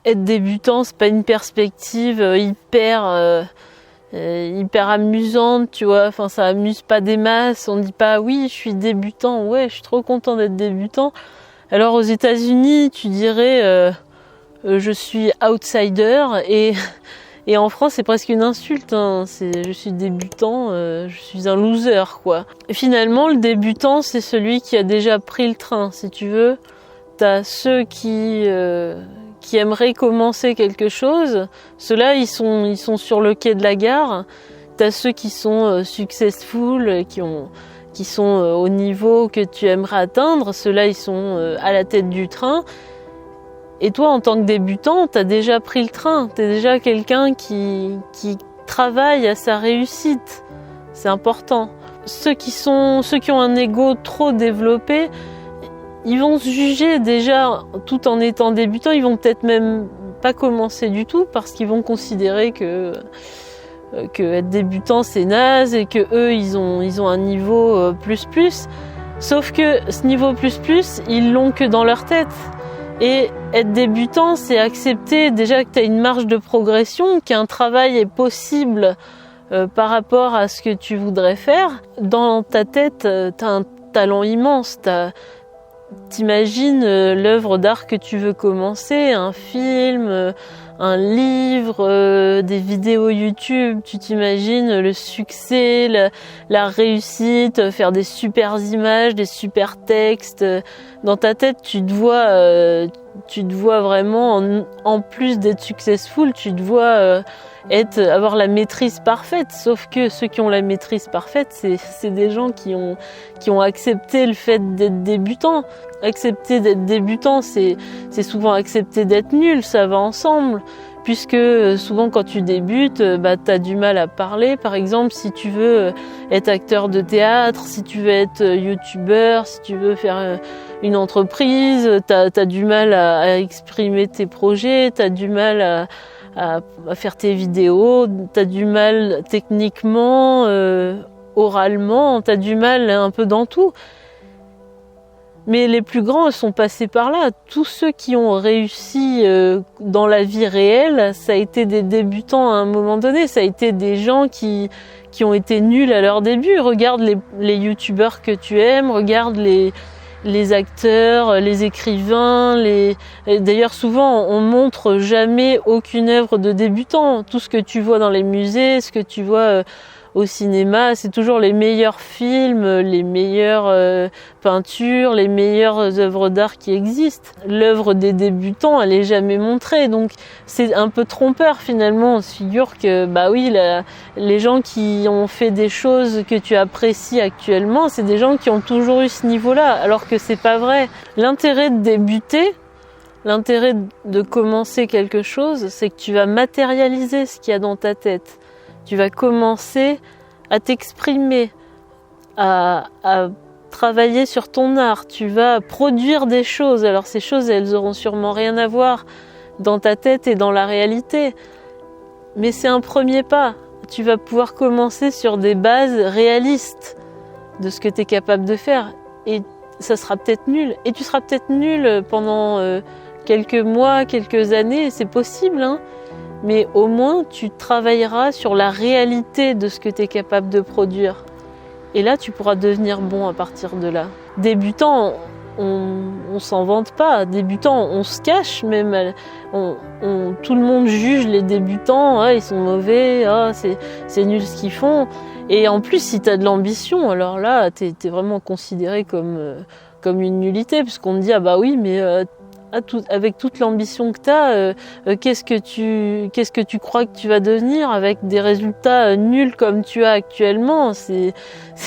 être débutant, c'est pas une perspective hyper amusante, tu vois. Enfin, ça amuse pas des masses. On dit pas oui, je suis débutant. Ouais, je suis trop content d'être débutant. Alors aux États-Unis, tu dirais je suis outsider et en France, c'est presque une insulte. Hein. Je suis débutant, je suis un loser, quoi. Et finalement, le débutant, c'est celui qui a déjà pris le train, si tu veux. T'as ceux qui aimeraient commencer quelque chose. Ceux-là, ils sont sur le quai de la gare. T'as ceux qui sont successful, qui sont au niveau que tu aimerais atteindre. Ceux-là, ils sont à la tête du train. Et toi, en tant que débutant, t'as déjà pris le train. T'es déjà quelqu'un qui travaille à sa réussite. C'est important. Ceux qui ont un ego trop développé, ils vont se juger déjà tout en étant débutants. Ils vont peut-être même pas commencer du tout parce qu'ils vont considérer que être débutant c'est naze et que eux ils ont un niveau plus. Sauf que ce niveau plus, ils l'ont que dans leur tête. Et être débutant, c'est accepter déjà que tu as une marge de progression, qu'un travail est possible par rapport à ce que tu voudrais faire. Dans ta tête, tu as un talent immense. T'imagines l'œuvre d'art que tu veux commencer, un film, un livre, des vidéos YouTube, tu t'imagines le succès, la réussite, faire des super images, des super textes. Dans ta tête, tu te vois vraiment, en plus d'être successful, tu te vois avoir la maîtrise parfaite. Sauf que ceux qui ont la maîtrise parfaite, c'est des gens qui ont accepté le fait d'être débutant. Accepter d'être débutant, c'est souvent accepter d'être nul, ça va ensemble. Puisque souvent quand tu débutes, t'as du mal à parler. Par exemple, si tu veux être acteur de théâtre, si tu veux être youtubeur, si tu veux faire une entreprise, t'as du mal à exprimer tes projets, t'as du mal à faire tes vidéos, t'as du mal techniquement, oralement, t'as du mal un peu dans tout. Mais les plus grands sont passés par là. Tous ceux qui ont réussi dans la vie réelle, ça a été des débutants à un moment donné. Ça a été des gens qui ont été nuls à leur début. Regarde les youtubeurs que tu aimes, regarde les acteurs, les écrivains. D'ailleurs, souvent, on montre jamais aucune œuvre de débutant. Tout ce que tu vois dans les musées, ce que tu vois au cinéma, c'est toujours les meilleurs films, les meilleures peintures, les meilleures œuvres d'art qui existent. L'œuvre des débutants, elle est jamais montrée, donc c'est un peu trompeur finalement. On se figure que les gens qui ont fait des choses que tu apprécies actuellement, c'est des gens qui ont toujours eu ce niveau-là, alors que c'est pas vrai. L'intérêt de débuter, l'intérêt de commencer quelque chose, c'est que tu vas matérialiser ce qu'il y a dans ta tête. Tu vas commencer à t'exprimer, à travailler sur ton art. Tu vas produire des choses. Alors ces choses, elles auront sûrement rien à voir dans ta tête et dans la réalité. Mais c'est un premier pas. Tu vas pouvoir commencer sur des bases réalistes de ce que tu es capable de faire. Et ça sera peut-être nul. Et tu seras peut-être nul pendant quelques mois, quelques années. C'est possible, hein. Mais au moins, tu travailleras sur la réalité de ce que tu es capable de produire. Et là, tu pourras devenir bon à partir de là. Débutant, on s'en vante pas. Débutant, on se cache même. Tout le monde juge les débutants. Ah, ils sont mauvais, ah, c'est nul ce qu'ils font. Et en plus, si tu as de l'ambition, alors là, tu es vraiment considéré comme une nullité. Puisqu'on te dit, ah bah oui, mais... avec toute l'ambition que tu as, qu'est-ce que tu crois que tu vas devenir avec des résultats nuls comme tu as actuellement? C'est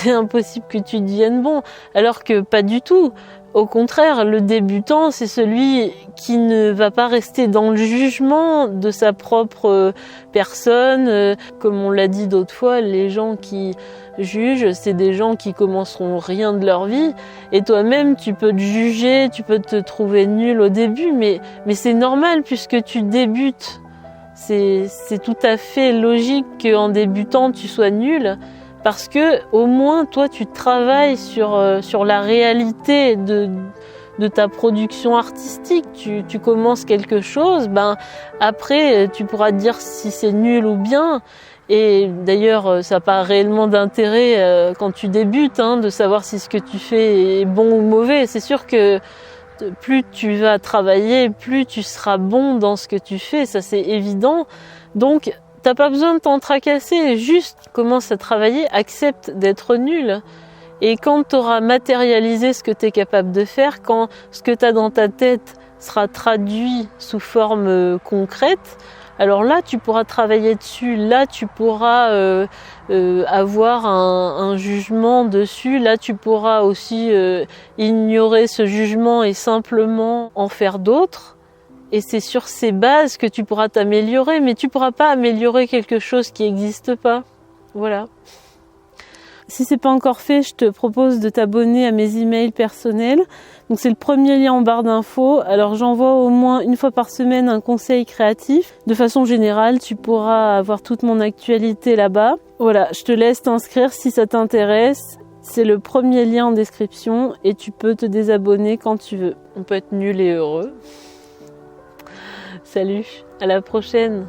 impossible que tu deviennes bon. Alors que pas du tout. Au contraire, le débutant, c'est celui qui ne va pas rester dans le jugement de sa propre personne. Comme on l'a dit d'autres fois, les gens qui jugent, c'est des gens qui commenceront rien de leur vie. Et toi-même, tu peux te juger, tu peux te trouver nul au début, mais c'est normal puisque tu débutes. C'est tout à fait logique qu'en débutant, tu sois nul. Parce que au moins toi tu travailles sur la réalité de de ta production artistique. Tu commences quelque chose, après tu pourras te dire si c'est nul ou bien. Et d'ailleurs, ça n'a pas réellement d'intérêt quand tu débutes, de savoir si ce que tu fais est bon ou mauvais. C'est sûr que plus tu vas travailler, plus tu seras bon dans ce que tu fais, ça c'est évident. Donc, t'as pas besoin de t'en tracasser, juste commence à travailler, accepte d'être nul. Et quand tu auras matérialisé ce que tu es capable de faire, quand ce que tu as dans ta tête sera traduit sous forme concrète, alors là tu pourras travailler dessus, là tu pourras avoir un jugement dessus, là tu pourras aussi ignorer ce jugement et simplement en faire d'autres. Et c'est sur ces bases que tu pourras t'améliorer, mais tu pourras pas améliorer quelque chose qui n'existe pas. Voilà. Si c'est pas encore fait, je te propose de t'abonner à mes emails personnels. Donc c'est le premier lien en barre d'infos. Alors j'envoie au moins une fois par semaine un conseil créatif. De façon générale, tu pourras avoir toute mon actualité là-bas. Voilà, je te laisse t'inscrire si ça t'intéresse. C'est le premier lien en description et tu peux te désabonner quand tu veux. On peut être nul et heureux. Salut, à la prochaine.